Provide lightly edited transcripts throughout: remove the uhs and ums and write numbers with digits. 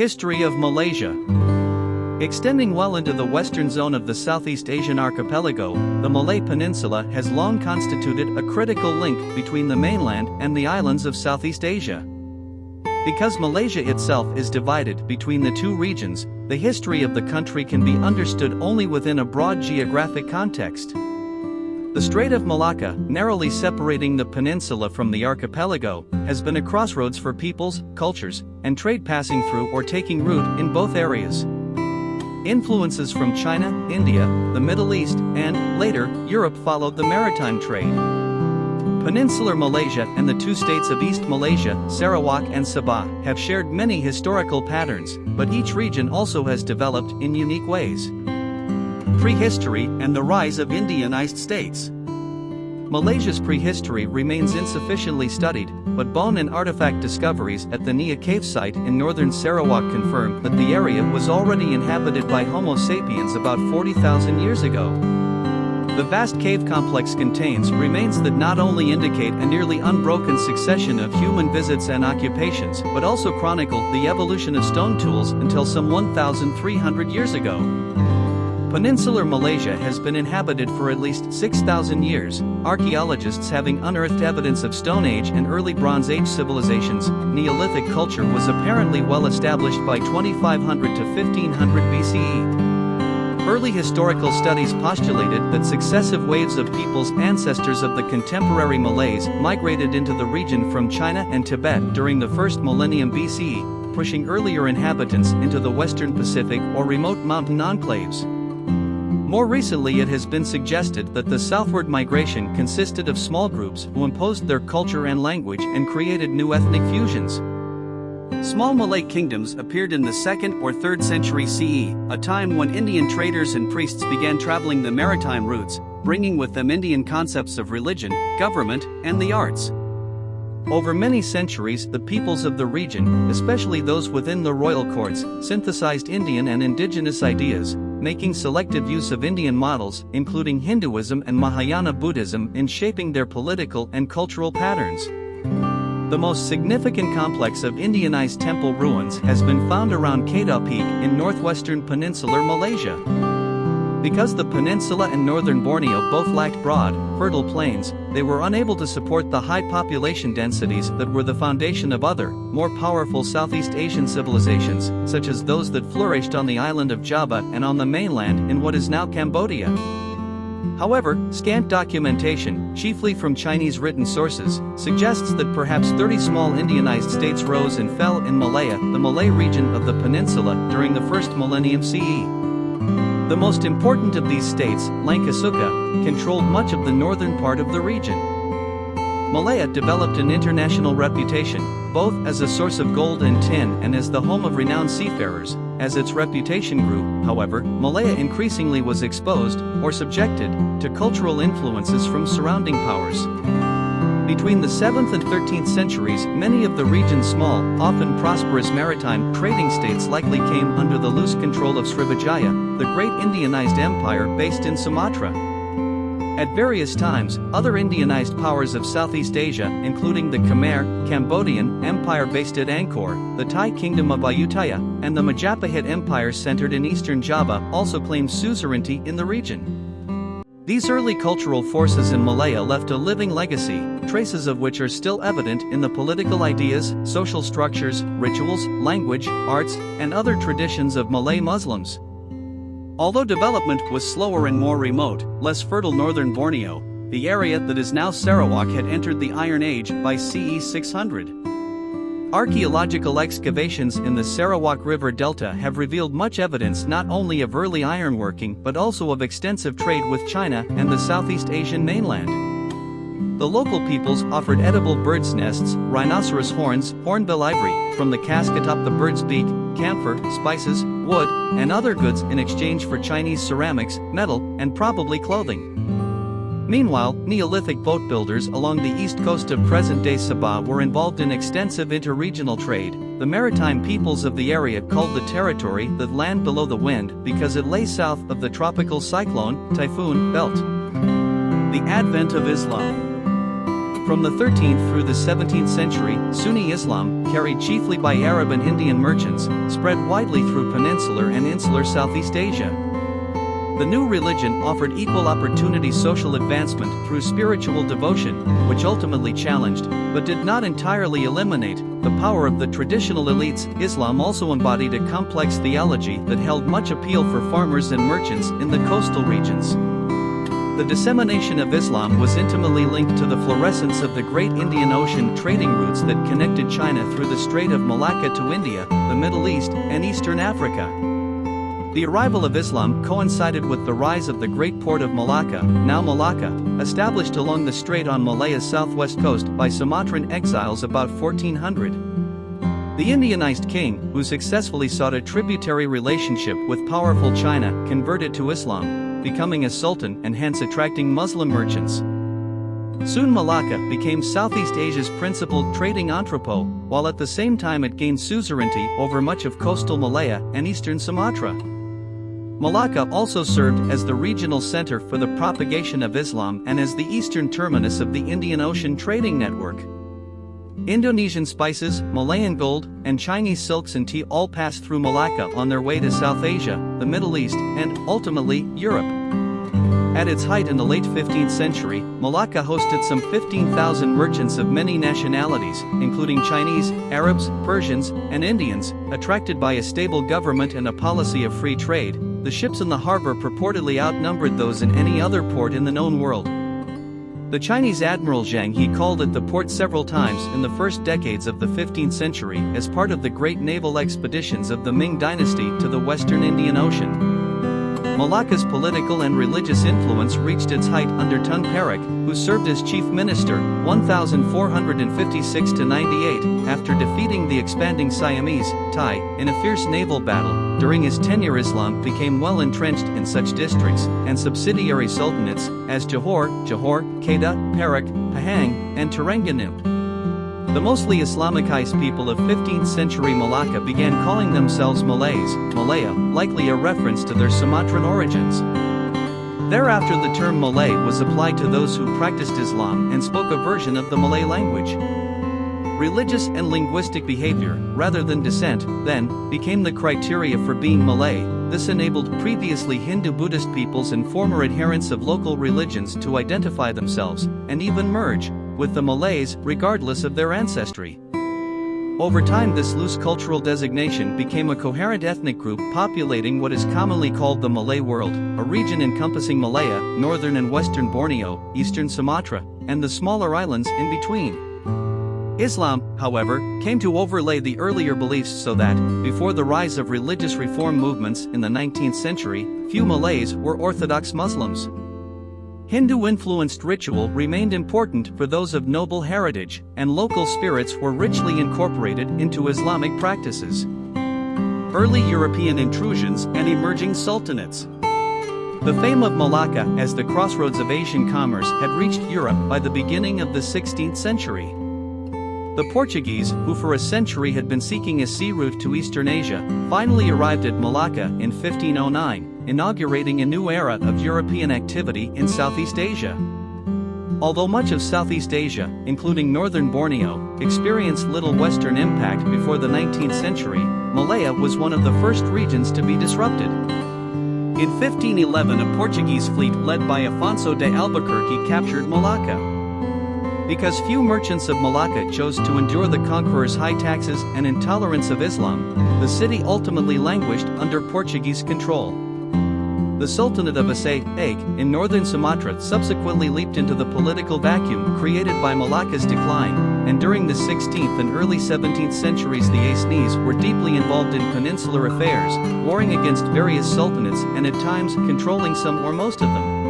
History of Malaysia. Extending well into the western zone of the Southeast Asian archipelago, the Malay Peninsula has long constituted a critical link between the mainland and the islands of Southeast Asia. Because Malaysia itself is divided between the two regions, the history of the country can be understood only within a broad geographic context. The Strait of Malacca, narrowly separating the peninsula from the archipelago, has been a crossroads for peoples, cultures, and trade passing through or taking root in both areas. Influences from China, India, the Middle East, and, later, Europe followed the maritime trade. Peninsular Malaysia and the two states of East Malaysia, Sarawak and Sabah, have shared many historical patterns, but each region also has developed in unique ways. Prehistory and the rise of Indianized states. Malaysia's prehistory remains insufficiently studied, but bone and artifact discoveries at the Nia cave site in northern Sarawak confirm that the area was already inhabited by Homo sapiens about 40,000 years ago. The vast cave complex contains remains that not only indicate a nearly unbroken succession of human visits and occupations, but also chronicle the evolution of stone tools until some 1,300 years ago. Peninsular Malaysia has been inhabited for at least 6,000 years, archaeologists having unearthed evidence of Stone Age and early Bronze Age civilizations. Neolithic culture was apparently well established by 2500 to 1500 BCE. Early historical studies postulated that successive waves of peoples ancestors of the contemporary Malays migrated into the region from China and Tibet during the first millennium BCE, pushing earlier inhabitants into the western Pacific or remote mountain enclaves. More recently, it has been suggested that the southward migration consisted of small groups who imposed their culture and language and created new ethnic fusions. Small Malay kingdoms appeared in the 2nd or 3rd century CE, a time when Indian traders and priests began traveling the maritime routes, bringing with them Indian concepts of religion, government, and the arts. Over many centuries, the peoples of the region, especially those within the royal courts, synthesized Indian and indigenous ideas, making selective use of Indian models, including Hinduism and Mahayana Buddhism, in shaping their political and cultural patterns. The most significant complex of Indianized temple ruins has been found around Kedah Peak in northwestern Peninsular Malaysia. Because the peninsula and northern Borneo both lacked broad, fertile plains, they were unable to support the high population densities that were the foundation of other, more powerful Southeast Asian civilizations, such as those that flourished on the island of Java and on the mainland in what is now Cambodia. However, scant documentation, chiefly from Chinese written sources, suggests that perhaps 30 small Indianized states rose and fell in Malaya, the Malay region of the peninsula, during the first millennium CE. The most important of these states, Langkasuka, controlled much of the northern part of the region. Malaya developed an international reputation, both as a source of gold and tin and as the home of renowned seafarers. As its reputation grew, however, Malaya increasingly was exposed, or subjected, to cultural influences from surrounding powers. Between the 7th and 13th centuries, many of the region's small, often prosperous maritime trading states likely came under the loose control of Srivijaya, the great Indianized empire based in Sumatra. At various times, other Indianized powers of Southeast Asia, including the Khmer, Cambodian empire based at Angkor, the Thai kingdom of Ayutthaya, and the Majapahit empire centered in eastern Java, also claimed suzerainty in the region. These early cultural forces in Malaya left a living legacy, traces of which are still evident in the political ideas, social structures, rituals, language, arts, and other traditions of Malay Muslims. Although development was slower and more remote, less fertile northern Borneo, the area that is now Sarawak had entered the Iron Age by CE 600. Archaeological excavations in the Sarawak River Delta have revealed much evidence not only of early ironworking but also of extensive trade with China and the Southeast Asian mainland. The local peoples offered edible birds' nests, rhinoceros horns, hornbill ivory, from the cask atop the bird's beak, camphor, spices, wood, and other goods in exchange for Chinese ceramics, metal, and probably clothing. Meanwhile, Neolithic boat builders along the east coast of present-day Sabah were involved in extensive interregional trade. The maritime peoples of the area called the territory the land below the wind because it lay south of the tropical cyclone, typhoon, belt. The advent of Islam. From the 13th through the 17th century, Sunni Islam, carried chiefly by Arab and Indian merchants, spread widely through peninsular and insular Southeast Asia. The new religion offered equal opportunity social advancement through spiritual devotion, which ultimately challenged, but did not entirely eliminate, the power of the traditional elites. Islam also embodied a complex theology that held much appeal for farmers and merchants in the coastal regions. The dissemination of Islam was intimately linked to the florescence of the great Indian Ocean trading routes that connected China through the Strait of Malacca to India, the Middle East, and Eastern Africa. The arrival of Islam coincided with the rise of the great port of Malacca, now Malacca, established along the strait on Malaya's southwest coast by Sumatran exiles about 1400. The Indianized king, who successfully sought a tributary relationship with powerful China, converted to Islam, becoming a sultan and hence attracting Muslim merchants. Soon Malacca became Southeast Asia's principal trading entrepot, while at the same time it gained suzerainty over much of coastal Malaya and eastern Sumatra. Malacca also served as the regional center for the propagation of Islam and as the eastern terminus of the Indian Ocean trading network. Indonesian spices, Malayan gold, and Chinese silks and tea all passed through Malacca on their way to South Asia, the Middle East, and, ultimately, Europe. At its height in the late 15th century, Malacca hosted some 15,000 merchants of many nationalities, including Chinese, Arabs, Persians, and Indians. Attracted by a stable government and a policy of free trade, the ships in the harbor purportedly outnumbered those in any other port in the known world. The Chinese admiral Zhang He called at the port several times in the first decades of the 15th century as part of the great naval expeditions of the Ming dynasty to the western Indian Ocean. Malacca's political and religious influence reached its height under Tun Perak, who served as chief minister, 1456–98, after defeating the expanding Siamese, Thai, in a fierce naval battle. During his tenure Islam became well entrenched in such districts, and subsidiary sultanates, as Johor, Kedah, Perak, Pahang, and Terengganu. The mostly Islamicized people of 15th century Malacca began calling themselves Malays, Malaya, likely a reference to their Sumatran origins. Thereafter the term Malay was applied to those who practiced Islam and spoke a version of the Malay language. Religious and linguistic behavior, rather than descent, then, became the criteria for being Malay. This enabled previously Hindu-Buddhist peoples and former adherents of local religions to identify themselves, and even merge, with the Malays, regardless of their ancestry. Over time this loose cultural designation became a coherent ethnic group populating what is commonly called the Malay world, a region encompassing Malaya, northern and western Borneo, eastern Sumatra, and the smaller islands in between. Islam, however, came to overlay the earlier beliefs so that, before the rise of religious reform movements in the 19th century, few Malays were Orthodox Muslims. Hindu-influenced ritual remained important for those of noble heritage, and local spirits were richly incorporated into Islamic practices. Early European intrusions and emerging sultanates. The fame of Malacca as the crossroads of Asian commerce had reached Europe by the beginning of the 16th century. The Portuguese, who for a century had been seeking a sea route to Eastern Asia, finally arrived at Malacca in 1509, inaugurating a new era of European activity in Southeast Asia. Although much of Southeast Asia, including northern Borneo, experienced little Western impact before the 19th century, Malaya was one of the first regions to be disrupted. In 1511 a Portuguese fleet led by Afonso de Albuquerque captured Malacca. Because few merchants of Malacca chose to endure the conqueror's high taxes and intolerance of Islam, the city ultimately languished under Portuguese control. The Sultanate of Aceh, in northern Sumatra subsequently leaped into the political vacuum created by Malacca's decline, and during the 16th and early 17th centuries the Acehnese were deeply involved in peninsular affairs, warring against various sultanates and at times controlling some or most of them.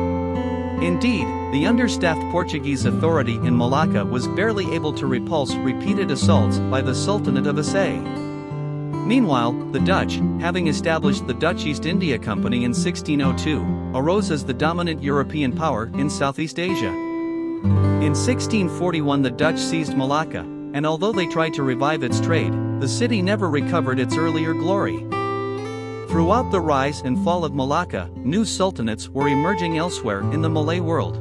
Indeed, the understaffed Portuguese authority in Malacca was barely able to repulse repeated assaults by the Sultanate of Aceh. Meanwhile, the Dutch, having established the Dutch East India Company in 1602, arose as the dominant European power in Southeast Asia. In 1641 the Dutch seized Malacca, and although they tried to revive its trade, the city never recovered its earlier glory. Throughout the rise and fall of Malacca, new sultanates were emerging elsewhere in the Malay world.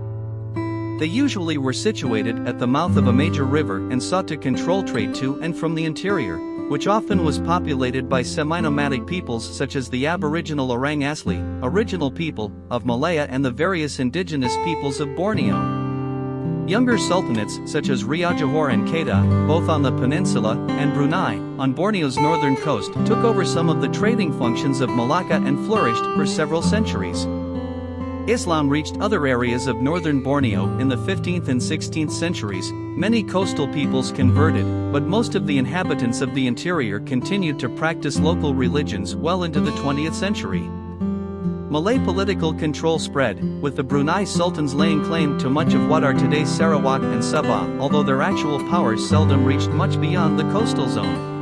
They usually were situated at the mouth of a major river and sought to control trade to and from the interior, which often was populated by semi-nomadic peoples such as the Aboriginal Orang Asli, original people of Malaya, and the various indigenous peoples of Borneo. Younger sultanates such as Riau Johor and Kedah, both on the peninsula, and Brunei, on Borneo's northern coast, took over some of the trading functions of Malacca and flourished for several centuries. Islam reached other areas of northern Borneo in the 15th and 16th centuries. Many coastal peoples converted, but most of the inhabitants of the interior continued to practice local religions well into the 20th century. Malay political control spread, with the Brunei sultans laying claim to much of what are today's Sarawak and Sabah, although their actual powers seldom reached much beyond the coastal zone.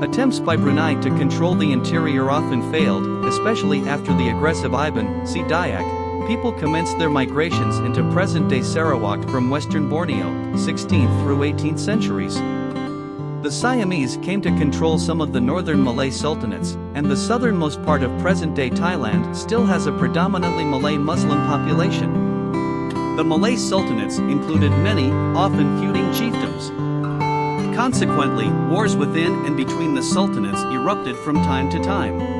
Attempts by Brunei to control the interior often failed, especially after the aggressive Iban Si Dayak people commenced their migrations into present-day Sarawak from western Borneo, 16th through 18th centuries. The Siamese came to control some of the northern Malay sultanates, and the southernmost part of present-day Thailand still has a predominantly Malay Muslim population. The Malay sultanates included many, often feuding chiefdoms. Consequently, wars within and between the sultanates erupted from time to time.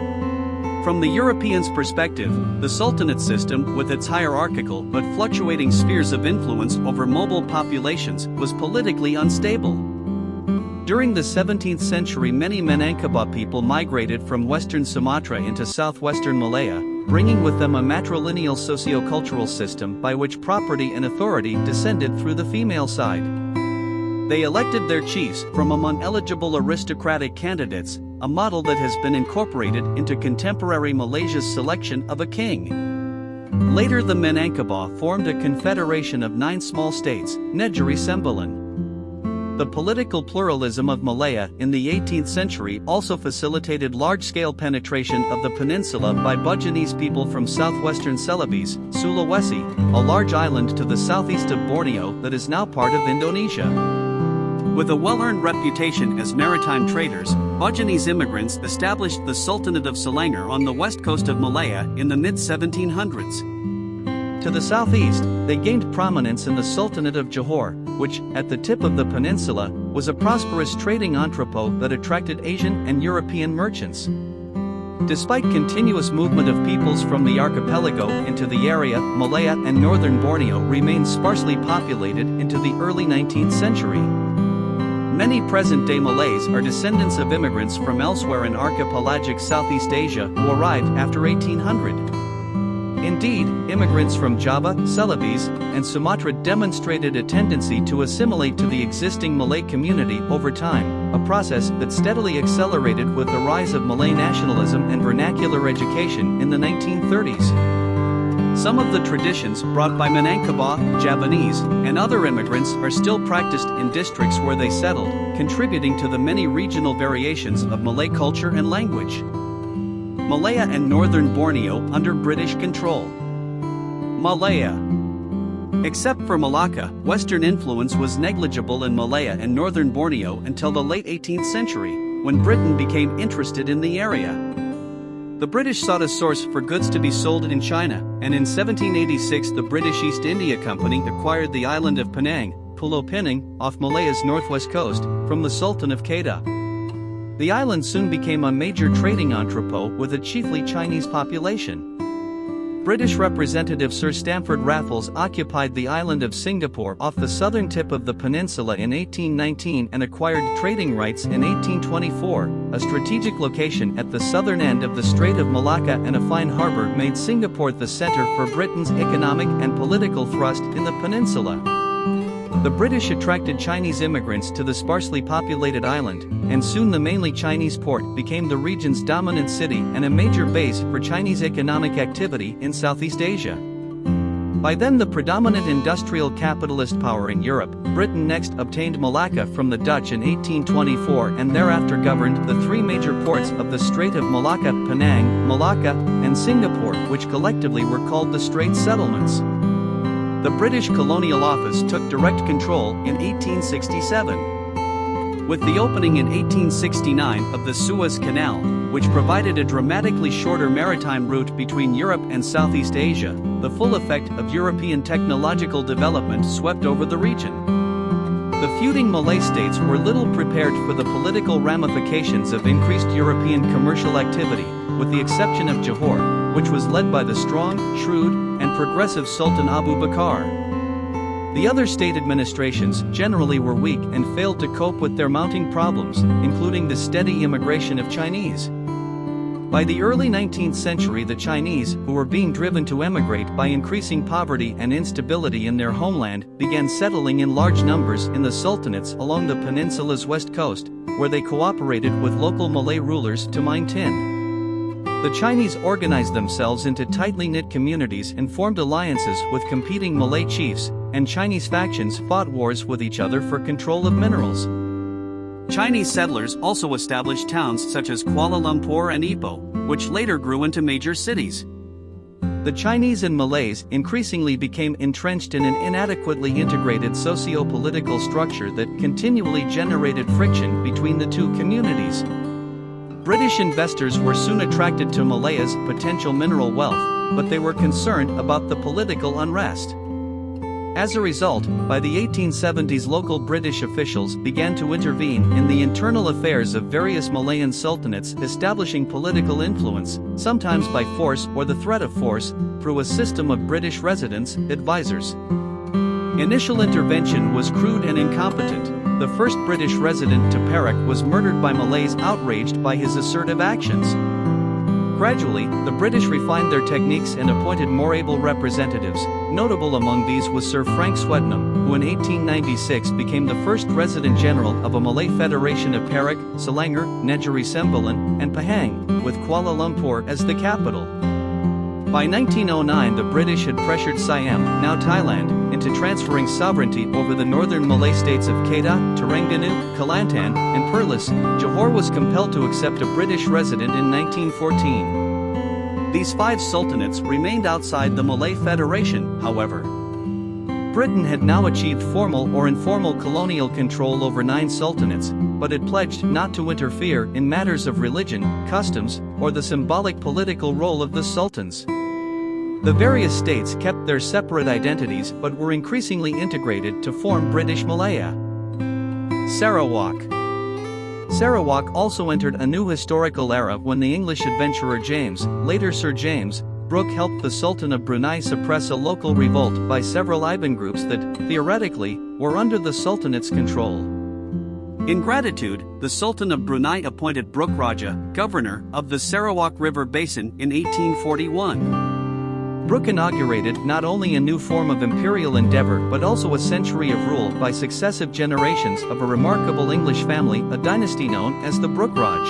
From the Europeans' perspective, the sultanate system, with its hierarchical but fluctuating spheres of influence over mobile populations, was politically unstable. During the 17th century, many Minangkabau people migrated from western Sumatra into southwestern Malaya, bringing with them a matrilineal socio-cultural system by which property and authority descended through the female side. They elected their chiefs from among eligible aristocratic candidates, a model that has been incorporated into contemporary Malaysia's selection of a king. Later, the Minangkabau formed a confederation of 9 small states, Negeri Sembilan. The political pluralism of Malaya in the 18th century also facilitated large-scale penetration of the peninsula by Buginese people from southwestern Celebes, Sulawesi, a large island to the southeast of Borneo that is now part of Indonesia. With a well-earned reputation as maritime traders, Buginese immigrants established the Sultanate of Selangor on the west coast of Malaya in the mid-1700s. To the southeast, they gained prominence in the Sultanate of Johor, which, at the tip of the peninsula, was a prosperous trading entrepot that attracted Asian and European merchants. Despite continuous movement of peoples from the archipelago into the area, Malaya and northern Borneo remained sparsely populated into the early 19th century. Many present-day Malays are descendants of immigrants from elsewhere in archipelagic Southeast Asia who arrived after 1800. Indeed, immigrants from Java, Celebes, and Sumatra demonstrated a tendency to assimilate to the existing Malay community over time, a process that steadily accelerated with the rise of Malay nationalism and vernacular education in the 1930s. Some of the traditions brought by Minangkabau, Javanese, and other immigrants are still practiced in districts where they settled, contributing to the many regional variations of Malay culture and language. Malaya and northern Borneo under British control. Malaya. Except for Malacca, Western influence was negligible in Malaya and northern Borneo until the late 18th century, when Britain became interested in the area. The British sought a source for goods to be sold in China, and in 1786 the British East India Company acquired the island of Penang, Pulau Pinang, off Malaya's northwest coast, from the Sultan of Kedah. The island soon became a major trading entrepot with a chiefly Chinese population. British Representative Sir Stamford Raffles occupied the island of Singapore off the southern tip of the peninsula in 1819 and acquired trading rights in 1824. A strategic location at the southern end of the Strait of Malacca and a fine harbour made Singapore the centre for Britain's economic and political thrust in the peninsula. The British attracted Chinese immigrants to the sparsely populated island, and soon the mainly Chinese port became the region's dominant city and a major base for Chinese economic activity in Southeast Asia. By then the predominant industrial capitalist power in Europe, Britain next obtained Malacca from the Dutch in 1824 and thereafter governed the 3 major ports of the Strait of Malacca, Penang, Malacca, and Singapore, which collectively were called the Strait Settlements. The British Colonial Office took direct control in 1867. With the opening in 1869 of the Suez Canal, which provided a dramatically shorter maritime route between Europe and Southeast Asia, the full effect of European technological development swept over the region. The feuding Malay states were little prepared for the political ramifications of increased European commercial activity, with the exception of Johor, which was led by the strong, shrewd, and progressive Sultan Abu Bakar. The other state administrations generally were weak and failed to cope with their mounting problems, including the steady immigration of Chinese. By the early 19th century, the Chinese, who were being driven to emigrate by increasing poverty and instability in their homeland, began settling in large numbers in the sultanates along the peninsula's west coast, where they cooperated with local Malay rulers to mine tin. The Chinese organized themselves into tightly knit communities and formed alliances with competing Malay chiefs, and Chinese factions fought wars with each other for control of minerals. Chinese settlers also established towns such as Kuala Lumpur and Ipoh, which later grew into major cities. The Chinese and Malays increasingly became entrenched in an inadequately integrated socio-political structure that continually generated friction between the two communities. British investors were soon attracted to Malaya's potential mineral wealth, but they were concerned about the political unrest. As a result, by the 1870s, local British officials began to intervene in the internal affairs of various Malayan sultanates, establishing political influence, sometimes by force or the threat of force, through a system of British residents, advisors. Initial intervention was crude and incompetent. The first British resident to Perak was murdered by Malays outraged by his assertive actions. Gradually, the British refined their techniques and appointed more able representatives. Notable among these was Sir Frank Swettenham, who in 1896 became the first resident general of a Malay federation of Perak, Selangor, Negeri Sembilan, and Pahang, with Kuala Lumpur as the capital. By 1909, the British had pressured Siam, now Thailand, into transferring sovereignty over the northern Malay states of Kedah, Terengganu, Kelantan, and Perlis. Johor was compelled to accept a British resident in 1914. These 5 sultanates remained outside the Malay Federation, however. Britain had now achieved formal or informal colonial control over 9 sultanates, but it pledged not to interfere in matters of religion, customs, or the symbolic political role of the sultans. The various states kept their separate identities but were increasingly integrated to form British Malaya. Sarawak. Sarawak also entered a new historical era when the English adventurer James, later Sir James, Brooke helped the Sultan of Brunei suppress a local revolt by several Iban groups that, theoretically, were under the Sultanate's control. In gratitude, the Sultan of Brunei appointed Brooke Raja, governor of the Sarawak River Basin in 1841. Brooke inaugurated not only a new form of imperial endeavor but also a century of rule by successive generations of a remarkable English family, a dynasty known as the Brooke Raj.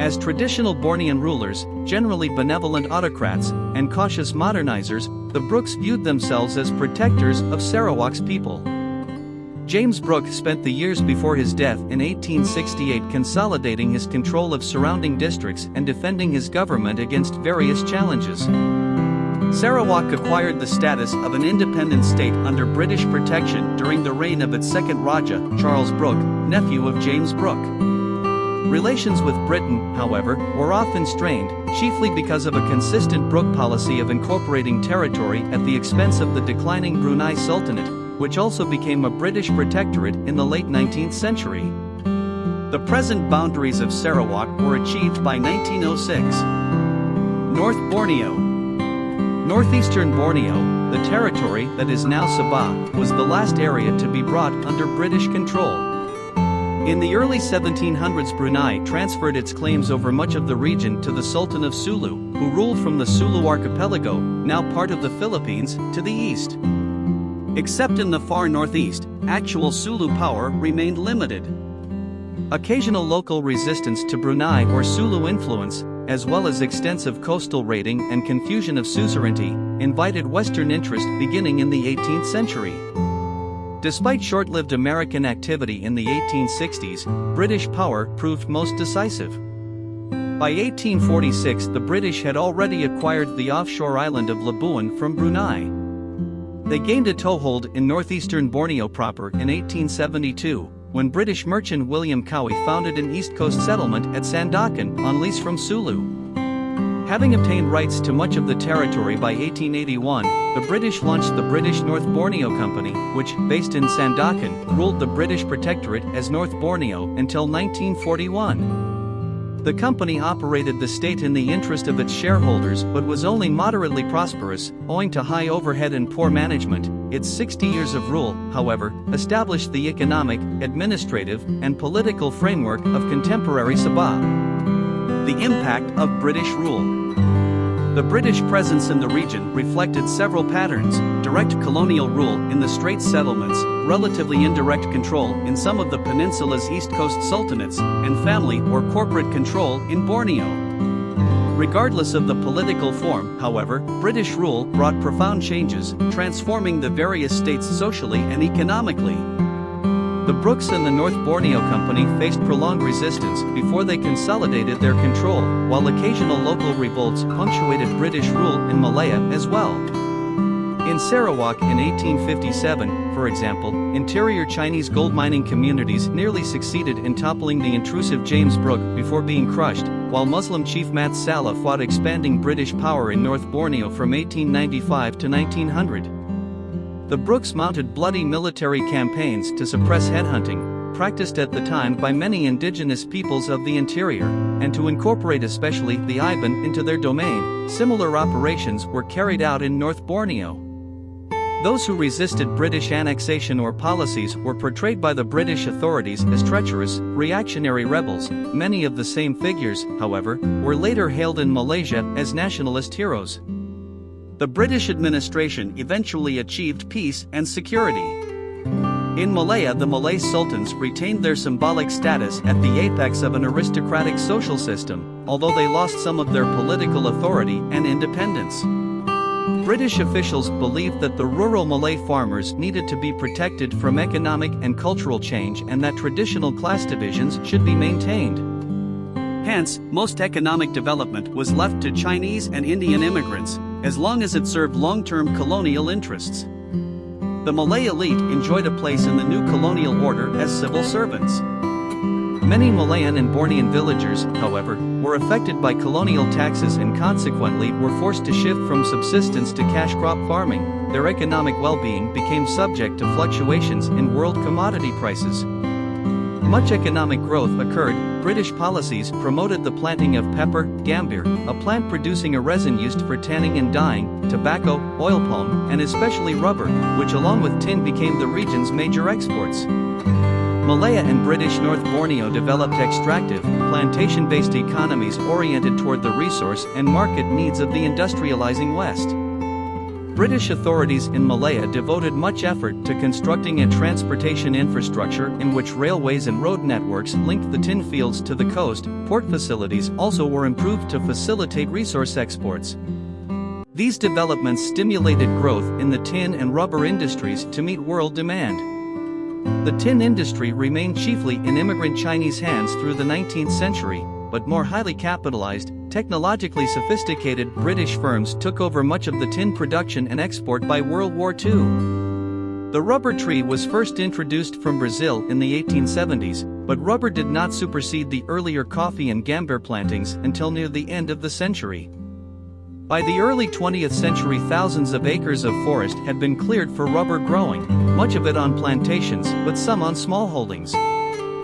As traditional Bornean rulers, generally benevolent autocrats, and cautious modernizers, the Brookes viewed themselves as protectors of Sarawak's people. James Brooke spent the years before his death in 1868 consolidating his control of surrounding districts and defending his government against various challenges. Sarawak acquired the status of an independent state under British protection during the reign of its second Raja, Charles Brooke, nephew of James Brooke. Relations with Britain, however, were often strained, chiefly because of a consistent Brooke policy of incorporating territory at the expense of the declining Brunei Sultanate, which also became a British protectorate in the late 19th century. The present boundaries of Sarawak were achieved by 1906. North Borneo. Northeastern Borneo, the territory that is now Sabah, was the last area to be brought under British control. In the early 1700s, Brunei transferred its claims over much of the region to the Sultan of Sulu, who ruled from the Sulu archipelago, now part of the Philippines, to the east. Except in the far northeast, actual Sulu power remained limited. Occasional local resistance to Brunei or Sulu influence, as well as extensive coastal raiding and confusion of suzerainty, invited Western interest beginning in the 18th century. Despite short-lived American activity in the 1860s, British power proved most decisive. By 1846, the British had already acquired the offshore island of Labuan from Brunei. They gained a toehold in northeastern Borneo proper in 1872, when British merchant William Cowie founded an east coast settlement at Sandakan on lease from Sulu. Having obtained rights to much of the territory by 1881, the British launched the British North Borneo Company, which, based in Sandakan, ruled the British Protectorate as North Borneo until 1941. The company operated the state in the interest of its shareholders but was only moderately prosperous, owing to high overhead and poor management. Its 60 years of rule, however, established the economic, administrative, and political framework of contemporary Sabah. The impact of British rule. The British presence in the region reflected several patterns: direct colonial rule in the Straits settlements, relatively indirect control in some of the peninsula's east coast sultanates, and family or corporate control in Borneo. Regardless of the political form, however, British rule brought profound changes, transforming the various states socially and economically. The Brookes and the North Borneo Company faced prolonged resistance before they consolidated their control, while occasional local revolts punctuated British rule in Malaya as well. In Sarawak in 1857, for example, interior Chinese gold mining communities nearly succeeded in toppling the intrusive James Brooke before being crushed, while Muslim chief Mat Salleh fought expanding British power in North Borneo from 1895 to 1900. The Brookes mounted bloody military campaigns to suppress headhunting, practiced at the time by many indigenous peoples of the interior, and to incorporate especially the Iban into their domain. Similar operations were carried out in North Borneo. Those who resisted British annexation or policies were portrayed by the British authorities as treacherous, reactionary rebels. Many of the same figures, however, were later hailed in Malaysia as nationalist heroes. The British administration eventually achieved peace and security. In Malaya, the Malay sultans retained their symbolic status at the apex of an aristocratic social system, although they lost some of their political authority and independence. British officials believed that the rural Malay farmers needed to be protected from economic and cultural change and that traditional class divisions should be maintained. Hence, most economic development was left to Chinese and Indian immigrants, as long as it served long-term colonial interests. The Malay elite enjoyed a place in the new colonial order as civil servants. Many Malayan and Bornean villagers, however, were affected by colonial taxes and consequently were forced to shift from subsistence to cash crop farming. Their economic well-being became subject to fluctuations in world commodity prices. Much economic growth occurred. British policies promoted the planting of pepper, gambir, a plant producing a resin used for tanning and dyeing, tobacco, oil palm, and especially rubber, which along with tin became the region's major exports. Malaya and British North Borneo developed extractive, plantation-based economies oriented toward the resource and market needs of the industrializing West. British authorities in Malaya devoted much effort to constructing a transportation infrastructure in which railways and road networks linked the tin fields to the coast. Port facilities also were improved to facilitate resource exports. These developments stimulated growth in the tin and rubber industries to meet world demand. The tin industry remained chiefly in immigrant Chinese hands through the 19th century, but more highly capitalized, technologically sophisticated British firms took over much of the tin production and export by World War II. The rubber tree was first introduced from Brazil in the 1870s, but rubber did not supersede the earlier coffee and gambir plantings until near the end of the century. By the early 20th century, thousands of acres of forest had been cleared for rubber growing, much of it on plantations, but some on small holdings.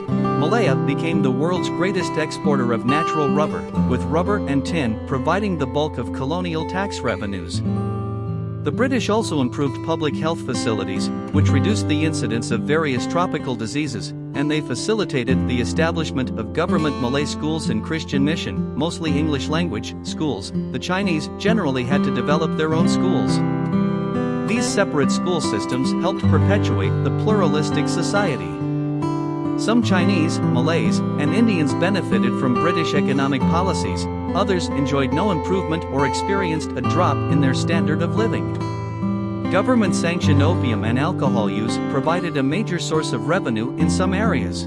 Malaya became the world's greatest exporter of natural rubber, with rubber and tin providing the bulk of colonial tax revenues. The British also improved public health facilities, which reduced the incidence of various tropical diseases, and they facilitated the establishment of government Malay schools and Christian mission, mostly English language, schools. The Chinese generally had to develop their own schools. These separate school systems helped perpetuate the pluralistic society. Some Chinese, Malays, and Indians benefited from British economic policies, others enjoyed no improvement or experienced a drop in their standard of living. Government-sanctioned opium and alcohol use provided a major source of revenue in some areas.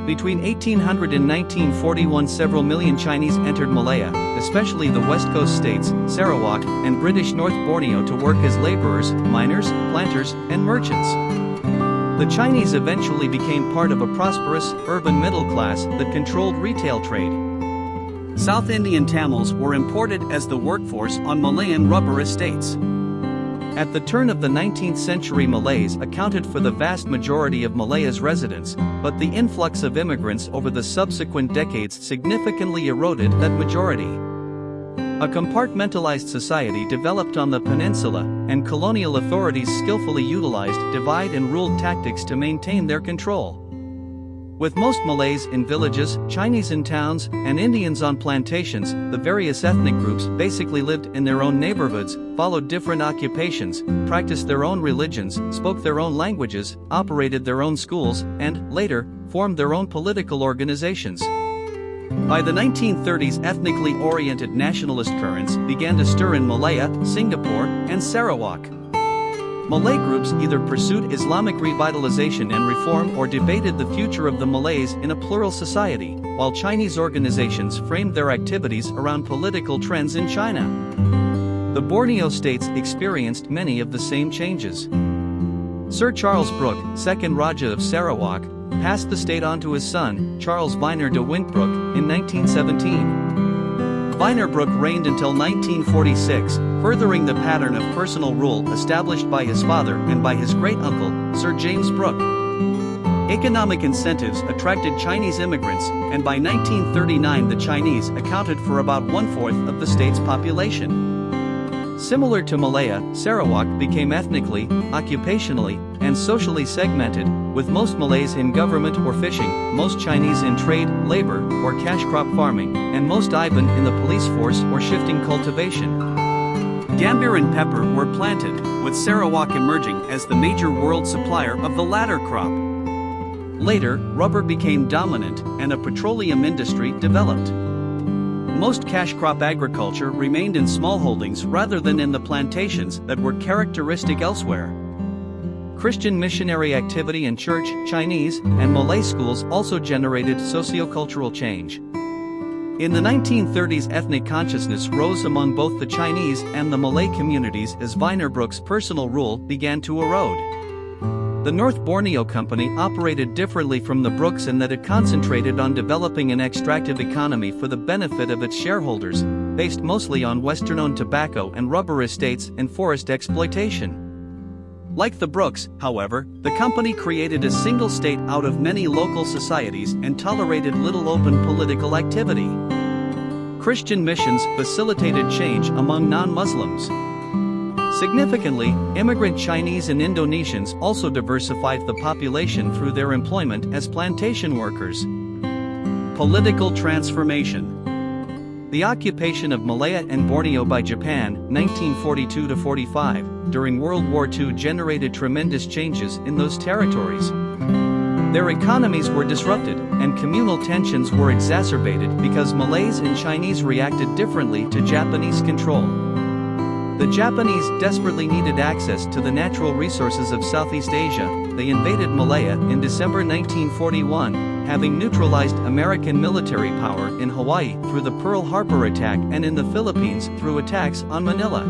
Between 1800 and 1941, several million Chinese entered Malaya, especially the West Coast states, Sarawak, and British North Borneo to work as laborers, miners, planters, and merchants. The Chinese eventually became part of a prosperous, urban middle class that controlled retail trade. South Indian Tamils were imported as the workforce on Malayan rubber estates. At the turn of the 19th century, Malays accounted for the vast majority of Malaya's residents, but the influx of immigrants over the subsequent decades significantly eroded that majority. A compartmentalized society developed on the peninsula, and colonial authorities skillfully utilized divide and rule tactics to maintain their control. With most Malays in villages, Chinese in towns, and Indians on plantations, the various ethnic groups basically lived in their own neighborhoods, followed different occupations, practiced their own religions, spoke their own languages, operated their own schools, and, later, formed their own political organizations. By the 1930s, ethnically oriented nationalist currents began to stir in Malaya, Singapore, and Sarawak. Malay groups either pursued Islamic revitalization and reform or debated the future of the Malays in a plural society, while Chinese organizations framed their activities around political trends in China. The Borneo states experienced many of the same changes. Sir Charles Brooke, 2nd Raja of Sarawak, passed the state on to his son, Charles Vyner de Wintbrook, in 1917. Vyner Brooke reigned until 1946, furthering the pattern of personal rule established by his father and by his great-uncle, Sir James Brooke. Economic incentives attracted Chinese immigrants, and by 1939 the Chinese accounted for about 1/4 of the state's population. Similar to Malaya, Sarawak became ethnically, occupationally, and socially segmented, with most Malays in government or fishing, most Chinese in trade, labor, or cash crop farming, and most Iban in the police force or shifting cultivation. Gambir and pepper were planted, with Sarawak emerging as the major world supplier of the latter crop. Later, rubber became dominant, and a petroleum industry developed. Most cash crop agriculture remained in smallholdings rather than in the plantations that were characteristic elsewhere. Christian missionary activity in church, Chinese, and Malay schools also generated sociocultural change. In the 1930s, ethnic consciousness rose among both the Chinese and the Malay communities as Vyner Brooke's personal rule began to erode. The North Borneo Company operated differently from the Brookes in that it concentrated on developing an extractive economy for the benefit of its shareholders, based mostly on western-owned tobacco and rubber estates and forest exploitation. Like the Brookes, however, the company created a single state out of many local societies and tolerated little open political activity. Christian missions facilitated change among non-Muslims. Significantly, immigrant Chinese and Indonesians also diversified the population through their employment as plantation workers. Political transformation. The occupation of Malaya and Borneo by Japan, 1942–45, during World War II generated tremendous changes in those territories. Their economies were disrupted, and communal tensions were exacerbated because Malays and Chinese reacted differently to Japanese control. The Japanese desperately needed access to the natural resources of Southeast Asia. They invaded Malaya in December 1941, having neutralized American military power in Hawaii through the Pearl Harbor attack and in the Philippines through attacks on Manila.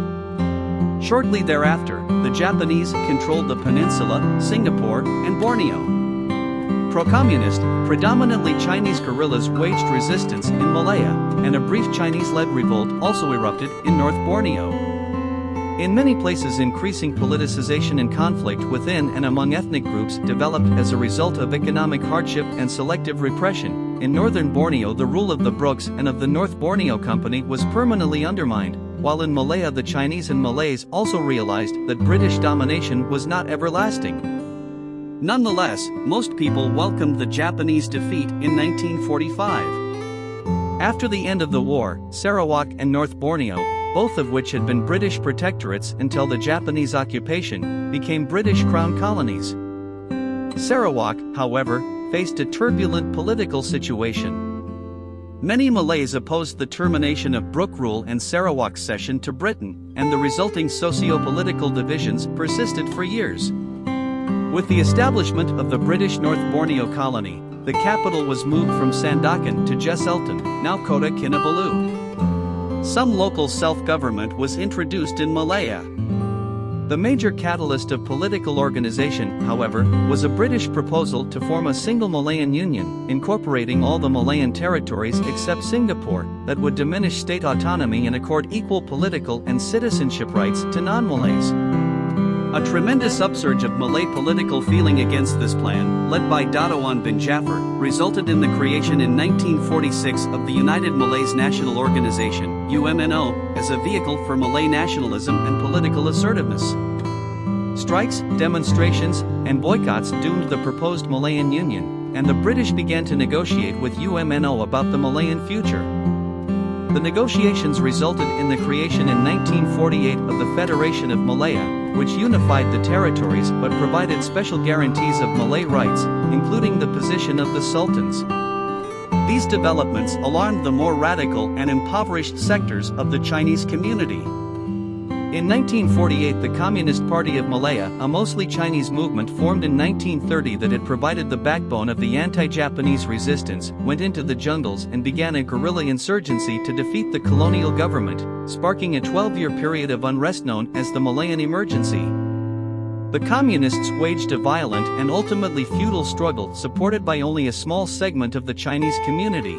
Shortly thereafter, the Japanese controlled the peninsula, Singapore, and Borneo. Pro-communist, predominantly Chinese guerrillas waged resistance in Malaya, and a brief Chinese-led revolt also erupted in North Borneo. In many places, increasing politicization and conflict within and among ethnic groups developed as a result of economic hardship and selective repression. In northern Borneo, the rule of the Brookes and of the North Borneo Company was permanently undermined, while in Malaya the Chinese and Malays also realized that British domination was not everlasting. Nonetheless, most people welcomed the Japanese defeat in 1945. After the end of the war, Sarawak and North Borneo, both of which had been British protectorates until the Japanese occupation, became British Crown colonies. Sarawak, however, faced a turbulent political situation. Many Malays opposed the termination of Brooke rule and Sarawak's cession to Britain, and the resulting socio-political divisions persisted for years. With the establishment of the British North Borneo colony, the capital was moved from Sandakan to Jesselton, now Kota Kinabalu. Some local self-government was introduced in Malaya. The major catalyst of political organization, however, was a British proposal to form a single Malayan union, incorporating all the Malayan territories except Singapore, that would diminish state autonomy and accord equal political and citizenship rights to non-Malays. A tremendous upsurge of Malay political feeling against this plan, led by Dato' bin Jafar, resulted in the creation in 1946 of the United Malays National Organization, UMNO, as a vehicle for Malay nationalism and political assertiveness. Strikes, demonstrations, and boycotts doomed the proposed Malayan Union, and the British began to negotiate with UMNO about the Malayan future. The negotiations resulted in the creation in 1948 of the Federation of Malaya, which unified the territories but provided special guarantees of Malay rights, including the position of the sultans. These developments alarmed the more radical and impoverished sectors of the Chinese community. In 1948, the Communist Party of Malaya, a mostly Chinese movement formed in 1930 that had provided the backbone of the anti-Japanese resistance, went into the jungles and began a guerrilla insurgency to defeat the colonial government, sparking a 12-year period of unrest known as the Malayan Emergency. The Communists waged a violent and ultimately futile struggle supported by only a small segment of the Chinese community.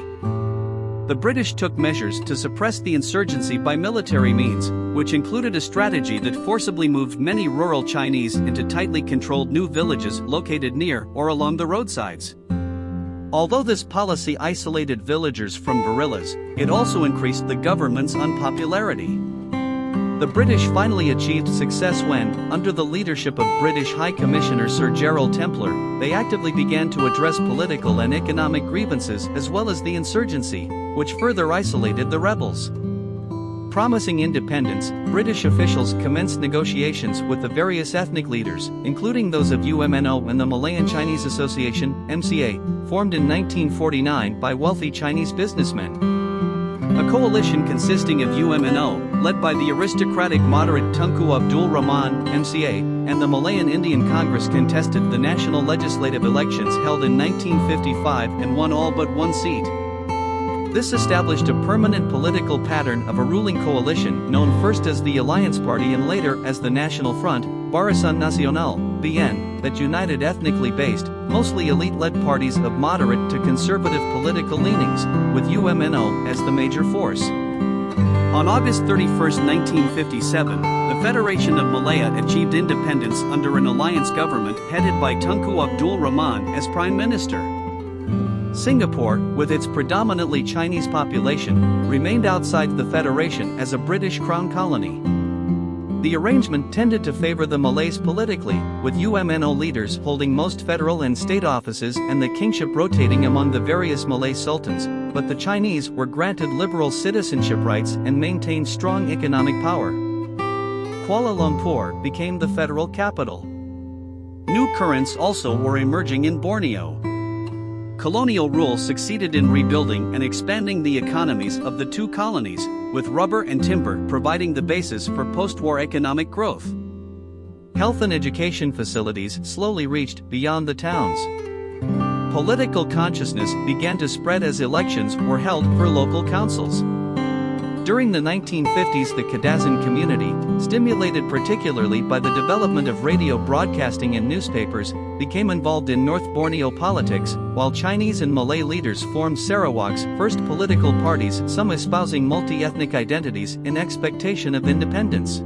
The British took measures to suppress the insurgency by military means, which included a strategy that forcibly moved many rural Chinese into tightly controlled new villages located near or along the roadsides. Although this policy isolated villagers from guerrillas, it also increased the government's unpopularity. The British finally achieved success when, under the leadership of British High Commissioner Sir Gerald Templar, they actively began to address political and economic grievances as well as the insurgency, which further isolated the rebels. Promising independence, British officials commenced negotiations with the various ethnic leaders, including those of UMNO and the Malayan Chinese Association, MCA, formed in 1949 by wealthy Chinese businessmen. A coalition consisting of UMNO, led by the aristocratic moderate Tunku Abdul Rahman, MCA, and the Malayan Indian Congress contested the national legislative elections held in 1955 and won all but one seat. This established a permanent political pattern of a ruling coalition known first as the Alliance Party and later as the National Front, Barisan Nasional, BN, that united ethnically based, mostly elite-led parties of moderate to conservative political leanings, with UMNO as the major force. On August 31, 1957, the Federation of Malaya achieved independence under an alliance government headed by Tunku Abdul Rahman as Prime Minister. Singapore, with its predominantly Chinese population, remained outside the Federation as a British Crown colony. The arrangement tended to favor the Malays politically, with UMNO leaders holding most federal and state offices and the kingship rotating among the various Malay sultans, but the Chinese were granted liberal citizenship rights and maintained strong economic power. Kuala Lumpur became the federal capital. New currents also were emerging in Borneo. Colonial rule succeeded in rebuilding and expanding the economies of the two colonies, with rubber and timber providing the basis for post-war economic growth. Health and education facilities slowly reached beyond the towns. Political consciousness began to spread as elections were held for local councils. During the 1950s, the Kadazan community, stimulated particularly by the development of radio broadcasting and newspapers, became involved in North Borneo politics, while Chinese and Malay leaders formed Sarawak's first political parties, some espousing multi-ethnic identities in expectation of independence.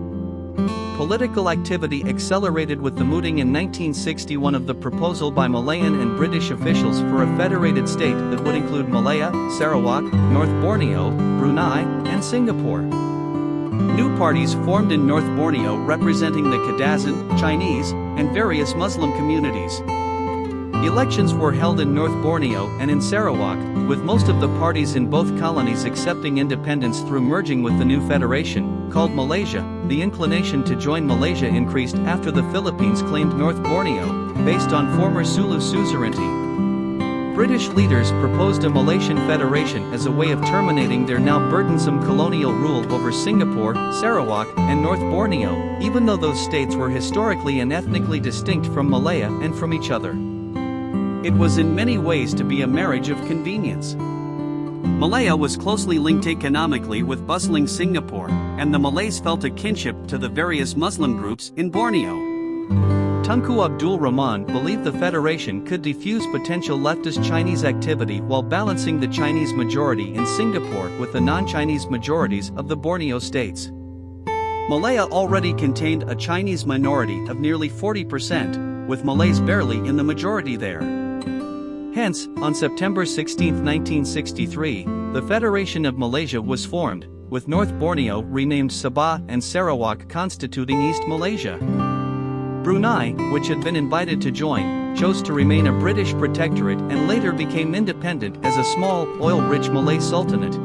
Political activity accelerated with the mooting in 1961 of the proposal by Malayan and British officials for a federated state that would include Malaya, Sarawak, North Borneo, Brunei, and Singapore. New parties formed in North Borneo representing the Kadazan, Chinese, and various Muslim communities. Elections were held in North Borneo and in Sarawak, with most of the parties in both colonies accepting independence through merging with the new federation, called Malaysia. The inclination to join Malaysia increased after the Philippines claimed North Borneo, based on former Sulu suzerainty. British leaders proposed a Malaysian federation as a way of terminating their now burdensome colonial rule over Singapore, Sarawak, and North Borneo, even though those states were historically and ethnically distinct from Malaya and from each other. It was in many ways to be a marriage of convenience. Malaya was closely linked economically with bustling Singapore, and the Malays felt a kinship to the various Muslim groups in Borneo. Tunku Abdul Rahman believed the Federation could defuse potential leftist Chinese activity while balancing the Chinese majority in Singapore with the non-Chinese majorities of the Borneo states. Malaya already contained a Chinese minority of nearly 40%, with Malays barely in the majority there. Hence, on September 16, 1963, the Federation of Malaysia was formed, with North Borneo renamed Sabah and Sarawak constituting East Malaysia. Brunei, which had been invited to join, chose to remain a British protectorate and later became independent as a small, oil-rich Malay sultanate.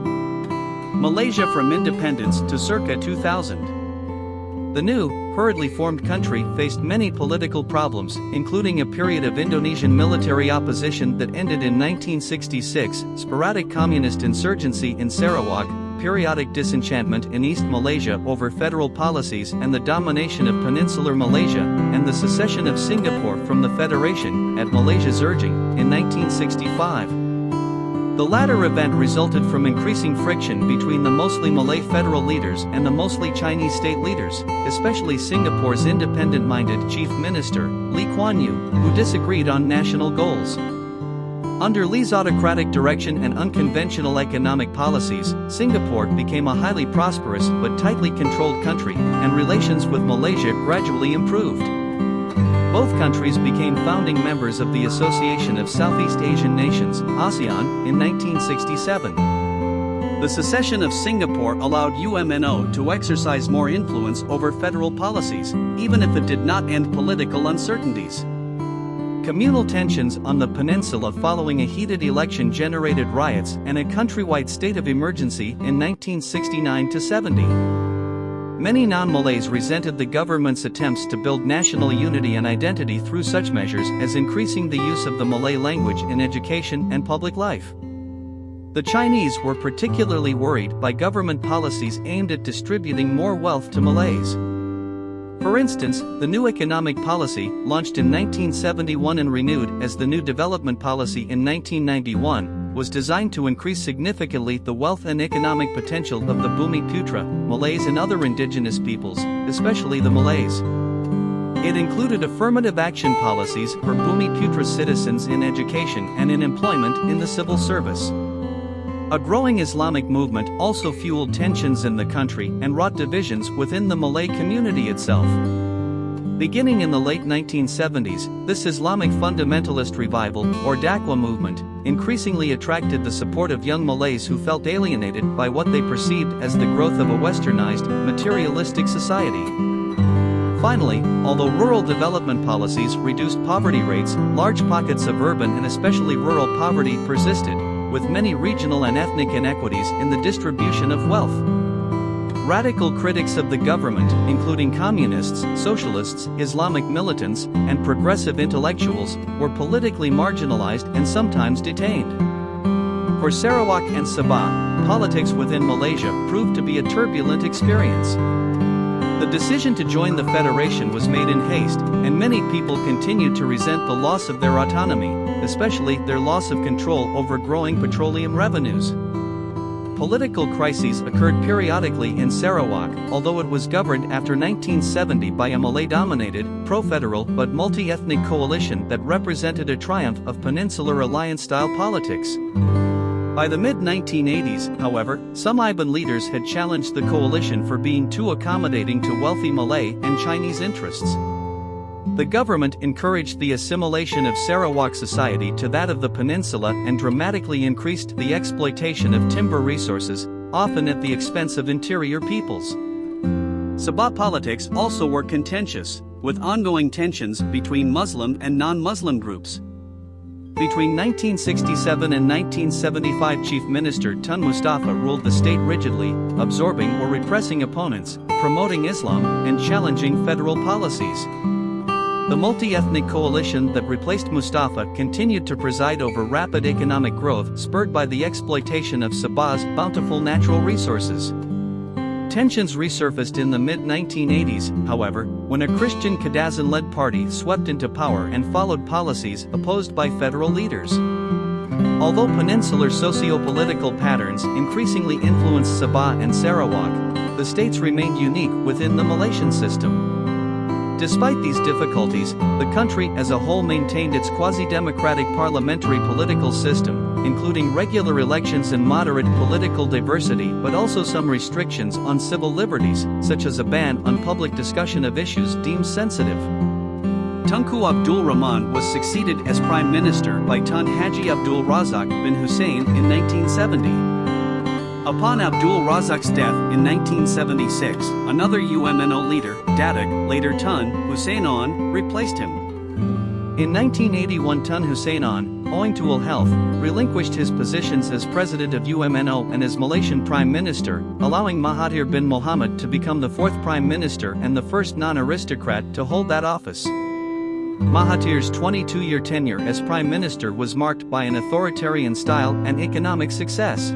Malaysia from independence to circa 2000. The new, hurriedly formed country faced many political problems, including a period of Indonesian military opposition that ended in 1966, sporadic communist insurgency in Sarawak, periodic disenchantment in East Malaysia over federal policies and the domination of Peninsular Malaysia, and the secession of Singapore from the Federation, at Malaysia's urging, in 1965. The latter event resulted from increasing friction between the mostly Malay federal leaders and the mostly Chinese state leaders, especially Singapore's independent-minded Chief Minister, Lee Kuan Yew, who disagreed on national goals. Under Lee's autocratic direction and unconventional economic policies, Singapore became a highly prosperous but tightly controlled country, and relations with Malaysia gradually improved. Both countries became founding members of the Association of Southeast Asian Nations, ASEAN, in 1967. The secession of Singapore allowed UMNO to exercise more influence over federal policies, even if it did not end political uncertainties. Communal tensions on the peninsula following a heated election generated riots and a countrywide state of emergency in 1969-70. Many non-Malays resented the government's attempts to build national unity and identity through such measures as increasing the use of the Malay language in education and public life. The Chinese were particularly worried by government policies aimed at distributing more wealth to Malays. For instance, the New Economic Policy, launched in 1971 and renewed as the New Development Policy in 1991, was designed to increase significantly the wealth and economic potential of the Bumi Putra, Malays and other indigenous peoples, especially the Malays. It included affirmative action policies for Bumi Putra citizens in education and in employment in the civil service. A growing Islamic movement also fueled tensions in the country and wrought divisions within the Malay community itself. Beginning in the late 1970s, this Islamic fundamentalist revival, or Dakwah movement, increasingly attracted the support of young Malays who felt alienated by what they perceived as the growth of a westernized, materialistic society. Finally, although rural development policies reduced poverty rates, large pockets of urban and especially rural poverty persisted, with many regional and ethnic inequities in the distribution of wealth. Radical critics of the government, including communists, socialists, Islamic militants, and progressive intellectuals, were politically marginalized and sometimes detained. For Sarawak and Sabah, politics within Malaysia proved to be a turbulent experience. The decision to join the Federation was made in haste, and many people continued to resent the loss of their autonomy, especially their loss of control over growing petroleum revenues. Political crises occurred periodically in Sarawak, although it was governed after 1970 by a Malay-dominated, pro-federal but multi-ethnic coalition that represented a triumph of Peninsular Alliance-style politics. By the mid-1980s, however, some Iban leaders had challenged the coalition for being too accommodating to wealthy Malay and Chinese interests. The government encouraged the assimilation of Sarawak society to that of the peninsula and dramatically increased the exploitation of timber resources, often at the expense of interior peoples. Sabah politics also were contentious, with ongoing tensions between Muslim and non-Muslim groups. Between 1967 and 1975, Chief Minister Tun Mustafa ruled the state rigidly, absorbing or repressing opponents, promoting Islam, and challenging federal policies. The multi-ethnic coalition that replaced Mustafa continued to preside over rapid economic growth spurred by the exploitation of Sabah's bountiful natural resources. Tensions resurfaced in the mid-1980s, however, when a Christian Kadazan-led party swept into power and followed policies opposed by federal leaders. Although peninsular socio-political patterns increasingly influenced Sabah and Sarawak, the states remained unique within the Malaysian system. Despite these difficulties, the country as a whole maintained its quasi-democratic parliamentary political system, including regular elections and moderate political diversity, but also some restrictions on civil liberties, such as a ban on public discussion of issues deemed sensitive. Tunku Abdul Rahman was succeeded as Prime Minister by Tun Haji Abdul Razak bin Hussein in 1970. Upon Abdul Razak's death in 1976, another UMNO leader, Datuk, later Tun Hussein, replaced him. In 1981, Tun Hussein, owing to ill health, relinquished his positions as president of UMNO and as Malaysian Prime Minister, allowing Mahathir bin Mohamad to become the fourth Prime Minister and the first non-aristocrat to hold that office. Mahathir's 22-year tenure as Prime Minister was marked by an authoritarian style and economic success.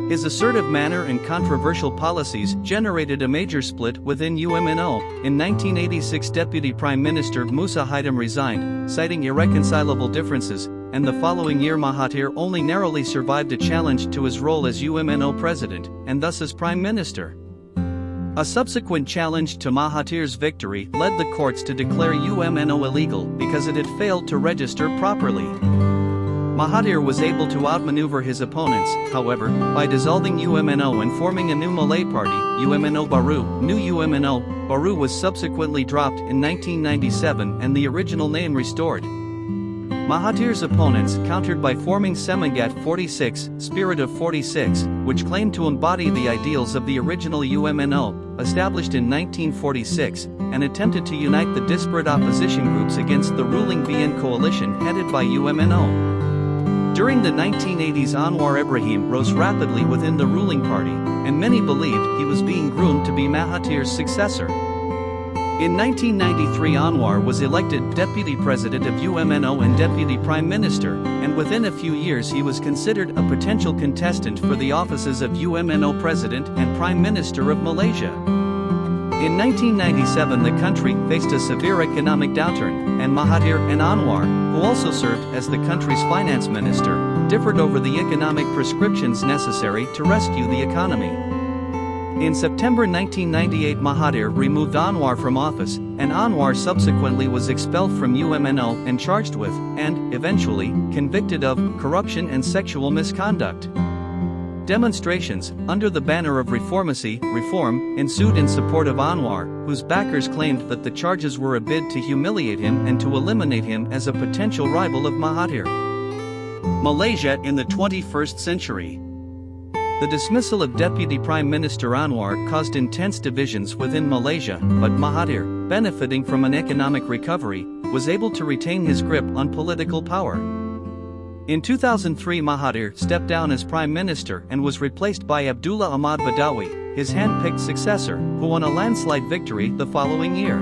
His assertive manner and controversial policies generated a major split within UMNO. In 1986, Deputy Prime Minister Musa Haidam resigned, citing irreconcilable differences, and the following year Mahathir only narrowly survived a challenge to his role as UMNO President, and thus as Prime Minister. A subsequent challenge to Mahathir's victory led the courts to declare UMNO illegal because it had failed to register properly. Mahathir was able to outmaneuver his opponents, however, by dissolving UMNO and forming a new Malay party, UMNO Baru. New UMNO Baru was subsequently dropped in 1997 and the original name restored. Mahathir's opponents countered by forming Semangat 46, Spirit of 46, which claimed to embody the ideals of the original UMNO, established in 1946, and attempted to unite the disparate opposition groups against the ruling BN coalition headed by UMNO. During the 1980s, Anwar Ibrahim rose rapidly within the ruling party, and many believed he was being groomed to be Mahathir's successor. In 1993, Anwar was elected Deputy President of UMNO and Deputy Prime Minister, and within a few years he was considered a potential contestant for the offices of UMNO President and Prime Minister of Malaysia. In 1997, the country faced a severe economic downturn, and Mahathir and Anwar, who also served as the country's finance minister, differed over the economic prescriptions necessary to rescue the economy. In September 1998, Mahathir removed Anwar from office, and Anwar subsequently was expelled from UMNO and charged with, and eventually convicted of, corruption and sexual misconduct. Demonstrations, under the banner of reform, ensued in support of Anwar, whose backers claimed that the charges were a bid to humiliate him and to eliminate him as a potential rival of Mahathir. Malaysia in the 21st century. The dismissal of Deputy Prime Minister Anwar caused intense divisions within Malaysia, but Mahathir, benefiting from an economic recovery, was able to retain his grip on political power. In 2003, Mahathir stepped down as Prime Minister and was replaced by Abdullah Ahmad Badawi, his hand-picked successor, who won a landslide victory the following year.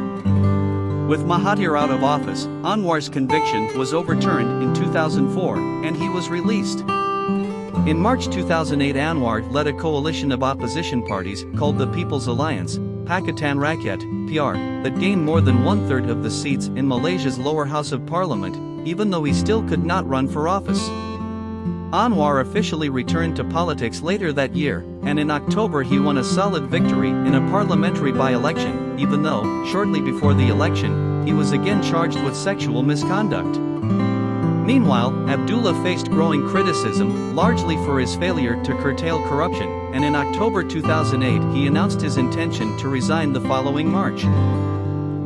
With Mahathir out of office, Anwar's conviction was overturned in 2004, and he was released. In March 2008, Anwar led a coalition of opposition parties called the People's Alliance, Pakatan Rakyat, PR, that gained more than one-third of the seats in Malaysia's lower house of parliament, even though he still could not run for office. Anwar officially returned to politics later that year, and in October he won a solid victory in a parliamentary by-election, even though, shortly before the election, he was again charged with sexual misconduct. Meanwhile, Abdullah faced growing criticism, largely for his failure to curtail corruption, and in October 2008 he announced his intention to resign the following March.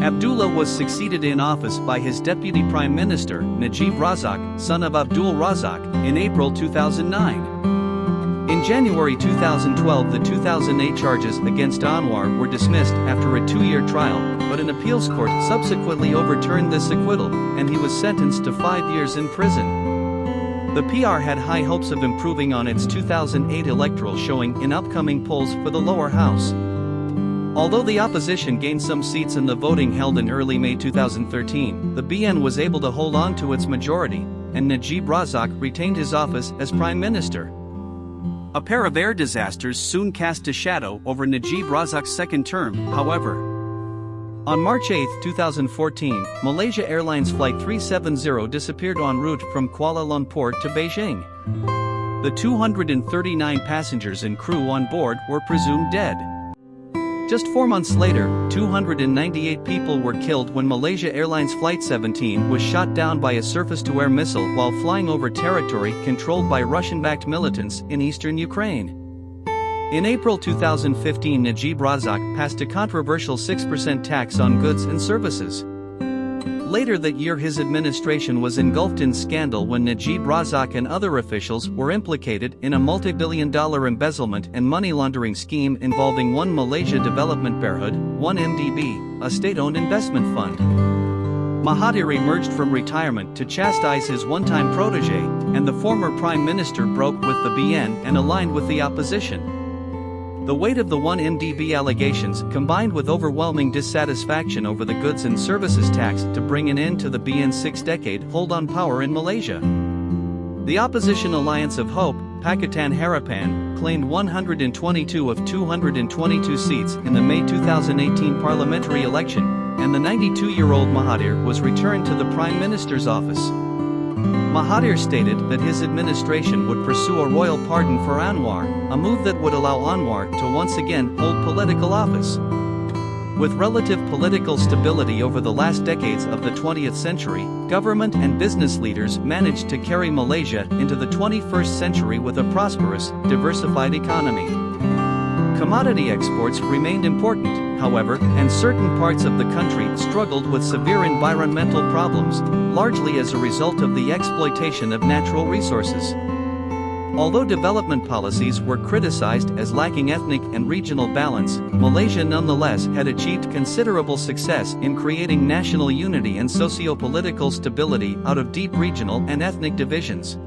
Abdullah was succeeded in office by his deputy prime minister, Najib Razak, son of Abdul Razak, in April 2009. In January 2012, the 2008 charges against Anwar were dismissed after a 2-year trial, but an appeals court subsequently overturned this acquittal, and he was sentenced to 5 years in prison. The PR had high hopes of improving on its 2008 electoral showing in upcoming polls for the lower house. Although the opposition gained some seats in the voting held in early May 2013, the BN was able to hold on to its majority, and Najib Razak retained his office as Prime Minister. A pair of air disasters soon cast a shadow over Najib Razak's second term, however. On March 8, 2014, Malaysia Airlines Flight 370 disappeared en route from Kuala Lumpur to Beijing. The 239 passengers and crew on board were presumed dead. Just 4 months later, 298 people were killed when Malaysia Airlines Flight 17 was shot down by a surface-to-air missile while flying over territory controlled by Russian-backed militants in eastern Ukraine. In April 2015, Najib Razak passed a controversial 6% tax on goods and services. Later that year, his administration was engulfed in scandal when Najib Razak and other officials were implicated in a multi-billion-dollar embezzlement and money laundering scheme involving One Malaysia Development Berhad, 1MDB, a state-owned investment fund. Mahathir emerged from retirement to chastise his one-time protege, and the former prime minister broke with the BN and aligned with the opposition. The weight of the 1MDB allegations combined with overwhelming dissatisfaction over the goods and services tax to bring an end to the BN's 6-decade hold on power in Malaysia. The opposition Alliance of Hope, Pakatan Harapan, claimed 122 of 222 seats in the May 2018 parliamentary election, and the 92-year-old Mahathir was returned to the Prime Minister's office. Mahathir stated that his administration would pursue a royal pardon for Anwar, a move that would allow Anwar to once again hold political office. With relative political stability over the last decades of the 20th century, government and business leaders managed to carry Malaysia into the 21st century with a prosperous, diversified economy. Commodity exports remained important, however, and certain parts of the country struggled with severe environmental problems, largely as a result of the exploitation of natural resources. Although development policies were criticized as lacking ethnic and regional balance, Malaysia nonetheless had achieved considerable success in creating national unity and socio-political stability out of deep regional and ethnic divisions.